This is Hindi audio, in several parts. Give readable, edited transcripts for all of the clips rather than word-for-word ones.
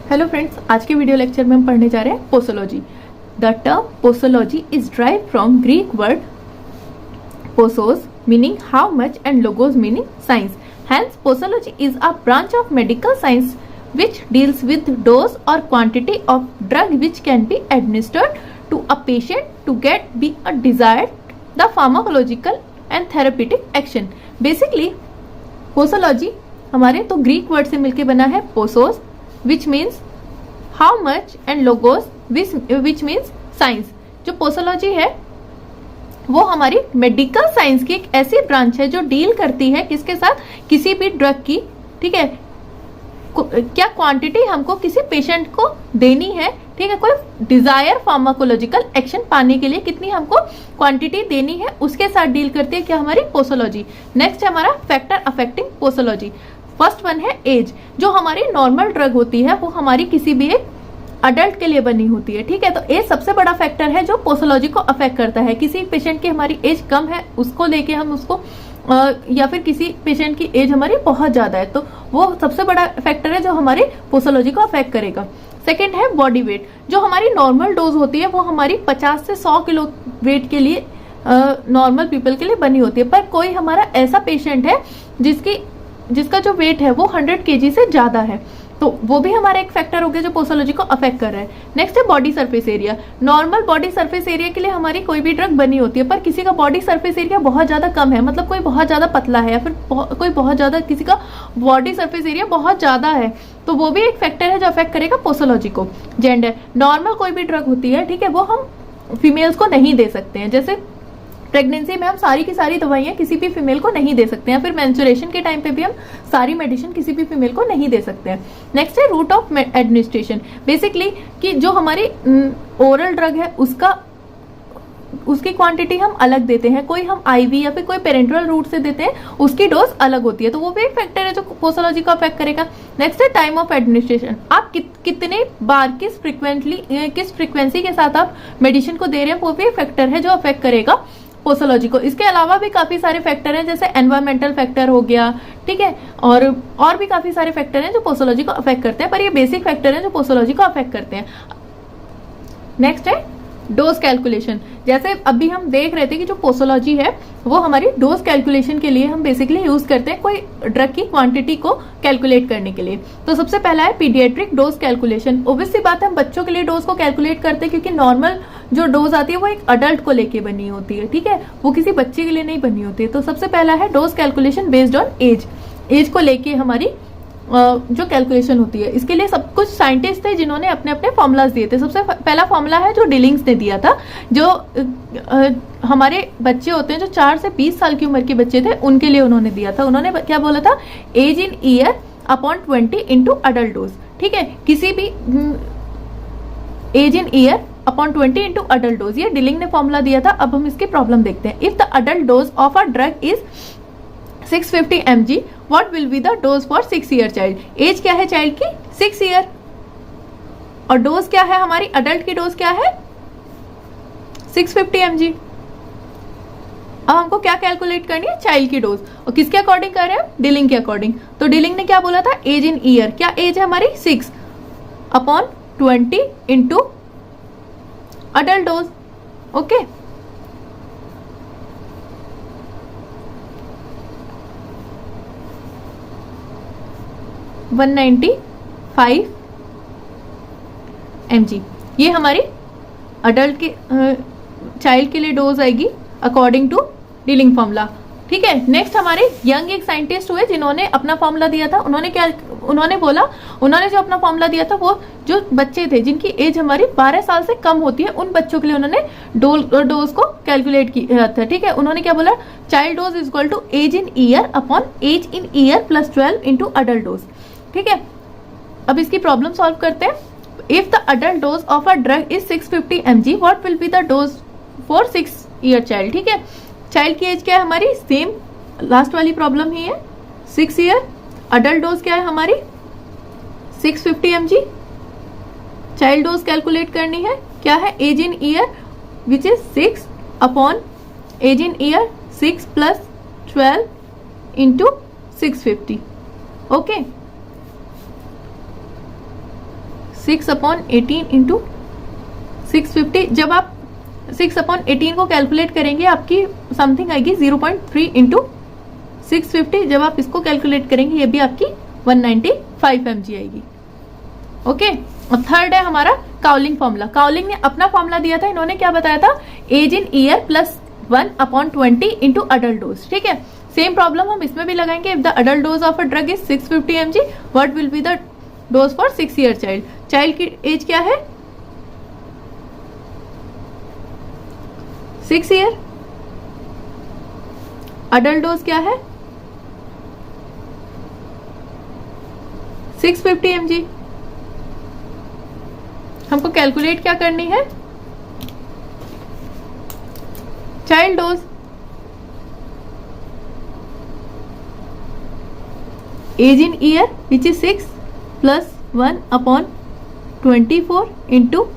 हेलो फ्रेंड्स, आज के वीडियो लेक्चर में हम पढ़ने जा रहे हैं posology. The term posology is derive from Greek word posos meaning how much and logos meaning science. Hence posology is a branch of medical science which deals with dose or quantity of drug which can be administered to a patient to be a desired the pharmacological and therapeutic action। Basically posology हमारे तो ग्रीक वर्ड से मिलके बना है पोसोस which means how much and logos which means science। जो पोसोलॉजी है वो हमारी मेडिकल साइंस की एक ऐसी ब्रांच है जो डील करती है किसके साथ, किसी भी ड्रग की, ठीक है, क्या क्वांटिटी हमको किसी पेशेंट को देनी है, ठीक है, कोई डिजायर फार्माकोलॉजिकल एक्शन पाने के लिए कितनी हमको क्वांटिटी देनी है, उसके साथ डील करती है क्या हमारी पोसोलॉजी। नेक्स्ट है हमारा factor affecting posology. First one है एज। जो हमारी नॉर्मल ड्रग होती है वो हमारी किसी भी एक अडल्ट के लिए बनी होती है, ठीक है, तो एज सबसे बड़ा फैक्टर है जो पोसोलॉजी को अफेक्ट करता है। किसी पेशेंट की हमारी एज कम है उसको लेके हम उसको या फिर किसी पेशेंट की एज हमारी बहुत ज्यादा है तो वो सबसे बड़ा फैक्टर है जो हमारी पोसोलॉजी को अफेक्ट करेगा। सेकेंड है बॉडी वेट। जो हमारी नॉर्मल डोज होती है वो हमारी 50 से 100 किलो वेट के लिए नॉर्मल पीपल के लिए बनी होती है, पर कोई हमारा ऐसा पेशेंट है जिसका जो वेट है वो 100 kg से ज्यादा है तो वो भी हमारा एक फैक्टर हो गया जो पोसोलॉजी को अफेक्ट कर रहा है। नेक्स्ट है body surface area. Normal body surface area के लिए हमारी कोई भी ड्रग बनी होती है, पर किसी का बॉडी सरफेस एरिया बहुत ज्यादा कम है, मतलब कोई बहुत ज्यादा पतला है या फिर कोई बहुत ज्यादा, किसी का बॉडी सरफेस एरिया बहुत ज्यादा है तो वो भी एक फैक्टर है जो अफेक्ट करेगा पोसोलॉजी को। जेंडर। नॉर्मल कोई भी ड्रग होती है, ठीक है, वो हम फीमेल्स को नहीं दे सकते हैं, जैसे प्रेगनेंसी में हम सारी की सारी दवाइयां किसी भी फीमेल को नहीं दे सकते हैं, फिर मेंस्ट्रुएशन के टाइम पे भी हम सारी मेडिसिन किसी भी फीमेल को नहीं दे सकते हैं। नेक्स्ट है रूट ऑफ एडमिनिस्ट्रेशन। बेसिकली कि जो हमारी ओरल ड्रग है उसकी क्वांटिटी हम अलग देते हैं, कोई हम आईवी या फिर कोई पेरेंटल रूट से देते हैं उसकी डोज अलग होती है, तो वो भी एक फैक्टर है जो पोसोलॉजी को अफेक्ट करेगा। नेक्स्ट है टाइम ऑफ एडमिनिस्ट्रेशन। आप कितने बार किस फ्रिक्वेंसी के साथ आप मेडिसिन को दे रहे हैं वो भी एक फैक्टर है जो अफेक्ट करेगा पोसोलॉजी को। इसके अलावा भी काफी सारे फैक्टर हैं जैसे एनवायरमेंटल फैक्टर हो गया, ठीक है, और भी काफी सारे फैक्टर हैं जो पोसोलॉजी को अफेक्ट करते हैं, पर ये बेसिक फैक्टर हैं जो पोसोलॉजी को अफेक्ट करते हैं। नेक्स्ट है डोज कैलकुलेशन। जैसे अभी हम देख रहे थे कि जो पोसोलॉजी है वो हमारी डोज कैलकुलेशन के लिए हम बेसिकली यूज करते हैं कोई ड्रग की क्वांटिटी को कैलकुलेट करने के लिए। तो सबसे पहला है पीडियाट्रिक डोज कैलकुलेशन। ओब्वियस सी बात है हम बच्चों के लिए डोज को कैलकुलेट करते हैं क्योंकि नॉर्मल जो डोज आती है वो एक अडल्ट को लेके बनी होती है, ठीक है, वो किसी बच्चे के लिए नहीं बनी होती है। तो सबसे पहला है dose calculation based on age को लेके हमारी जो कैलकुलेशन होती है। इसके लिए सब कुछ साइंटिस्ट थे जिन्होंने अपने अपने फॉर्मूलाज दिए थे। सबसे पहला फॉर्मूला है जो डिलिंग्स ने दिया था, जो हमारे बच्चे होते हैं जो 4 से 20 साल की उम्र के बच्चे थे उनके लिए उन्होंने दिया था। उन्होंने क्या बोला था, age in year upon 20 into adult dose, ठीक है, किसी भी age in year upon 20 into adult dose, ये डिलिंग ने फॉर्मूला दिया था। अब हम इसकी प्रॉब्लम देखते हैं। If the adult dose of a drug is 650 mg, what will be the dose for 6 year child? As क्या है चाइल्ड की, 6 ईयर, और डोज क्या है हमारी अडल्ट की डोज क्या है 650 mg। अब हमको क्या कैलकुलेट करनी है, चाइल्ड की डोज, और किसके अकॉर्डिंग कर रहे हैं, डिलिंग के अकॉर्डिंग। तो डिलिंग ने क्या बोला था, एज इन ईयर, क्या एज है हमारी 6 upon 20 into adult dose, okay. One 195 mg ये हमारी अडल्ट के चाइल्ड के लिए डोज आएगी अकॉर्डिंग टू डिलिंग फॉर्मूला, ठीक है। नेक्स्ट हमारे यंग एक साइंटिस्ट हुए जिन्होंने अपना फॉर्मूला दिया था। उन्होंने जो अपना फॉर्मूला दिया था वो जो बच्चे थे जिनकी एज हमारी 12 साल से कम होती है उन बच्चों के लिए उन्होंने डोज को कैलकुलेट किया था, ठीक है। उन्होंने क्या बोला, child dose is equal to age in year upon age in year plus 12 into adult dose, ठीक है। अब इसकी प्रॉब्लम सॉल्व करते हैं। If the adult dose of a drug is 650 mg, what will be the dose for 6 year child, ठीक है। चाइल्ड की एज क्या है हमारी, सेम लास्ट वाली प्रॉब्लम ही है, 6 ईयर। अडल्ट डोज क्या है हमारी 650 mg। चाइल्ड डोज कैलकुलेट करनी है, क्या है, age in year which is 6 upon age in year 6 plus 12 into 650, okay. 6/18 into 650, जब आप 6/18 को कैलकुलेट करेंगे आपकी समथिंग आएगी 0.3 इंटू 650, जब आप इसको कैलकुलेट करेंगे ये भी आपकी 195 mg आएगी। ओके, और थर्ड है हमारा काउलिंग फॉर्मूला। काउलिंग ने अपना फॉर्मूला दिया था, इन्होंने क्या बताया था, age in year plus 1/20 into adult dose. ठीक है, सेम प्रॉब्लम हम इसमें भी लगाएंगे। If the adult dose of a drug is 650 mg, what will be the dose for 6 year child. Child की एज क्या है, 6 ईयर। अडल्ट डोज क्या है, 650 mg। हमको कैलकुलेट क्या करनी है, child dose. Age in year which is 6 plus 1/24 into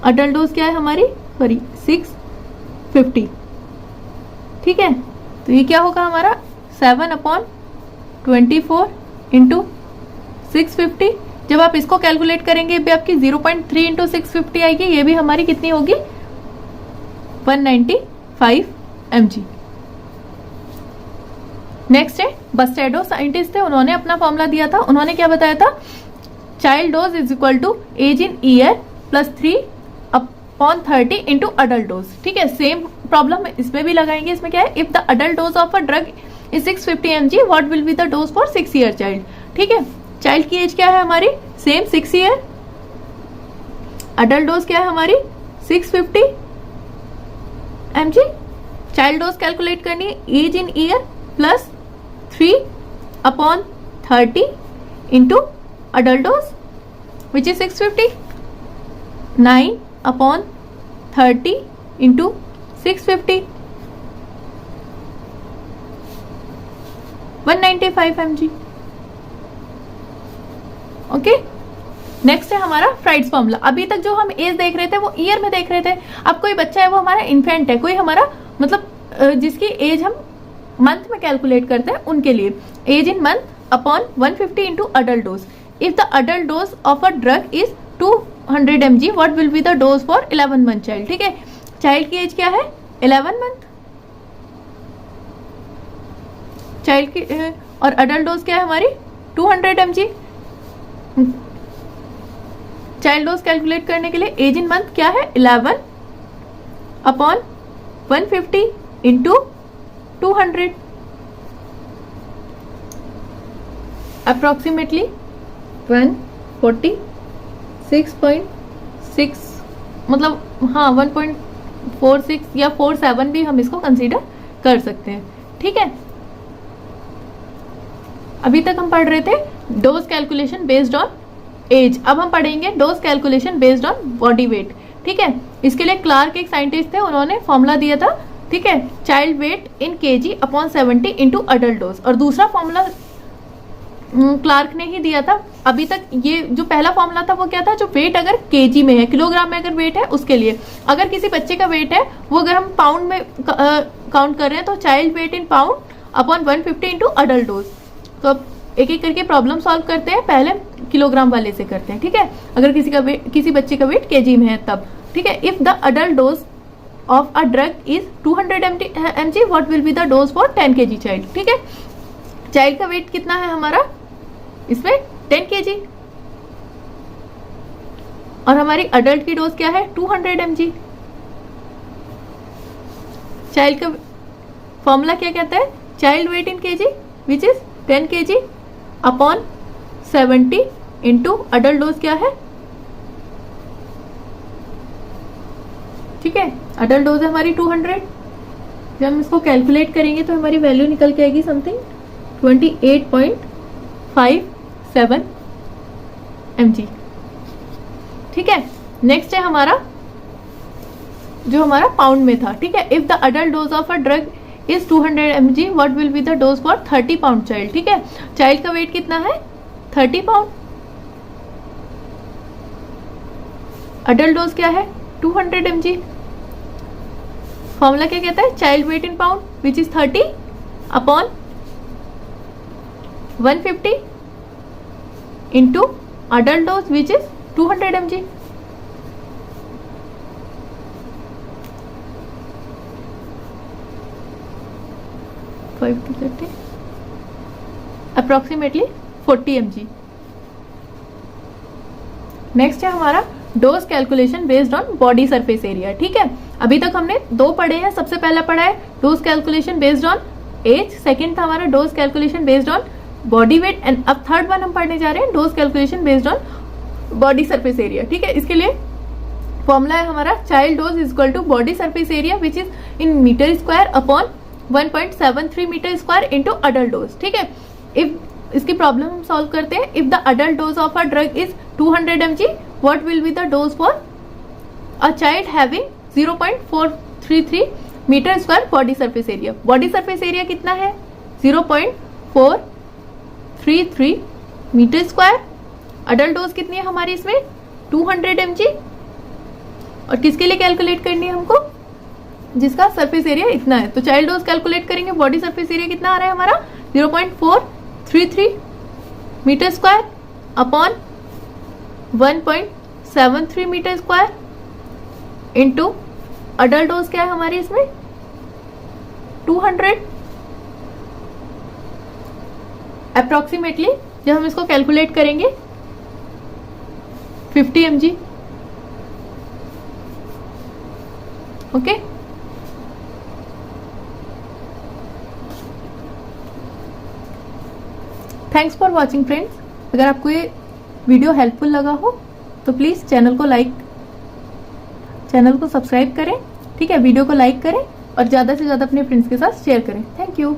adult dose क्या है हमारी, सॉरी 650। ठीक है, तो ये क्या होगा हमारा 7/24 इंटू 650। जब आप इसको कैलकुलेट करेंगे ये भी आपकी 0.3 इंटू 650 आएगी, ये भी हमारी कितनी होगी 195 mg। नेक्स्ट है बस्टेडो, साइंटिस्ट थे, उन्होंने अपना फॉर्मूला दिया था। उन्होंने क्या बताया था, child dose is equal to age in year plus 3/30 into adult dose. ठीक है, सेम प्रॉब्लम इसमें भी लगाएंगे। इसमें क्या है, if the adult dose of a drug is 650 mg, what will be the dose for 6 year child. ठीक है, चाइल्ड की एज क्या है हमारी, सेम 6 ईयर। अडल्ट डोज क्या है हमारी 650 mg। चाइल्ड डोज कैलकुलेट करनी है, age in year plus 3/30 into adult dose which is 650, 9/30 into 650, 195 mg। Okay, next है हमारा फ्राइड्स फॉर्मूला। अभी तक जो हम एज देख रहे थे वो ईयर में देख रहे थे। अब कोई बच्चा है वो हमारा इन्फेंट है, कोई हमारा मतलब जिसकी एज हम मंथ में कैलकुलेट करते हैं उनके लिए, age in month upon 150 into adult dose. If the adult dose of a drug is 200 mg, what will be the dose for 11 month child. ठीक है, चाइल्ड की एज क्या है 11 मंथ, चाइल्ड की और अडल्ट डोज क्या है हमारी 200 mg। चाइल्ड डोज कैलकुलेट करने के लिए एज इन मंथ क्या है 11 अपॉन 150 इंटू 200, अप्रोक्सीमेटली 146.6, मतलब हाँ 1.46 या 47 भी हम इसको कंसीडर कर सकते हैं। ठीक है, अभी तक हम पढ़ रहे थे dose calculation based on age. अब हम पढ़ेंगे dose calculation based on body weight. ठीक है, इसके लिए क्लार्क एक साइंटिस्ट थे, उन्होंने फॉर्मूला दिया था। ठीक है, child weight in KG upon 70 into adult dose. और दूसरा फॉर्मूला क्लार्क ने ही दिया था। अभी तक ये जो पहला फॉर्मूला था वो क्या था, जो वेट अगर केजी में है, किलोग्राम में अगर वेट है उसके लिए। अगर किसी बच्चे का वेट है वो अगर हम पाउंड में काउंट कर रहे हैं तो child weight in pound upon 150 into adult dose. तो अब एक एक करके प्रॉब्लम सॉल्व करते हैं, पहले किलोग्राम वाले से करते हैं। ठीक है, अगर किसी बच्चे का वेट केजी में है तब। ठीक है, if the adult dose of a drug is 200 mg, what will be the dose for 10 kg child. ठीक है, चाइल्ड का वेट कितना है हमारा इसमें 10 kg, और हमारी अडल्ट की डोज क्या है 200 mg। चाइल्ड का फॉर्मूला क्या कहता है, child weight in KG which is 10 kg upon 70 into adult dose क्या है। ठीक है, अडल्ट डोज है हमारी 200। जब हम इसको कैलकुलेट करेंगे तो हमारी वैल्यू निकल के आएगी समथिंग 28.57 mg। ठीक है, नेक्स्ट है हमारा जो हमारा पाउंड में था। ठीक है, if the adult dose of a drug is 200 mg, what will be the dose for 30 pound child. ठीक है, चाइल्ड का वेट कितना है 30 पाउंड, अडल्ट डोज क्या है 200 mg। फॉर्मूला क्या कहता है, child weight in pound which is 30 upon 150 into adult dose which is 200 mg. Approximately 40 mg. Next है हमारा dose calculation based on body surface area. ठीक है, अभी तक हमने दो पढ़े हैं. सबसे पहला पढ़ा है dose calculation based on age, second था हमारा dose calculation based on body weight, and अब थर्ड वन हम पढ़ने जा रहे हैं dose calculation based on body surface area. ठीक है, इसके लिए फॉर्मूला है हमारा child dose is equal to body surface area which is in meter square upon 1.73 meter square into adult dose. ठीक है, इफ इसकी प्रॉब्लम हम सॉल्व करते हैं. If the adult dose of a drug is 200 mg, what will be the dose for a child having 0.433 meter square body surface area. Body surface area कितना है? 0.433 मीटर स्क्वायर. अडल्ट डोज कितनी है हमारी इसमें? 200 mg. और किसके लिए कैलकुलेट करनी है हमको? जिसका सरफेस एरिया इतना है. तो चाइल्ड डोज कैलकुलेट करेंगे. बॉडी सरफेस एरिया कितना आ रहा है हमारा? 0.433 meter square upon 1.73 meter square into adult dose क्या है हमारी इसमें? 200. अप्रोक्सीमेटली जब हम इसको कैलकुलेट करेंगे 50 mg. Okay, thanks for watching friends. अगर आपको ये वीडियो हेल्पफुल लगा हो तो प्लीज चैनल को सब्सक्राइब करें. ठीक है, वीडियो को लाइक करें और ज्यादा से ज्यादा अपने फ्रेंड्स के साथ शेयर करें. Thank you.